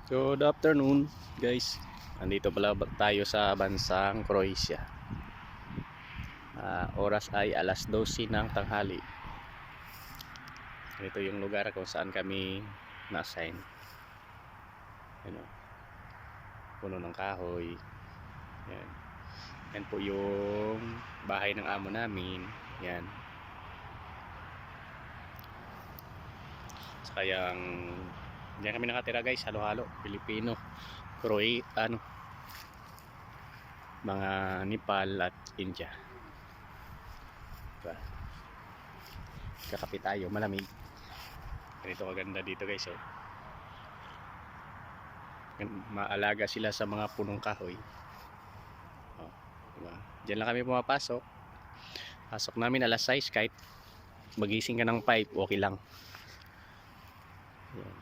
Good afternoon guys. Andito pala tayo sa bansang Croatia. Oras ay alas 12 ng tanghali. Ito yung lugar kung saan kami na-assign. Ano, puno ng kahoy. Yan. Yan po yung bahay ng amo namin. Yan. Saka yung diyan kami nakatira guys, halo-halo, Pilipino, mga Nepal at India. Diba? Kakape tayo, malamig. Ganito kaganda dito guys, oh. Maalaga sila sa mga punong kahoy. Oh, diba? Diyan lang kami pumapasok. Pasok namin alas 6, kahit magising ka ng 5, okay lang. Yan.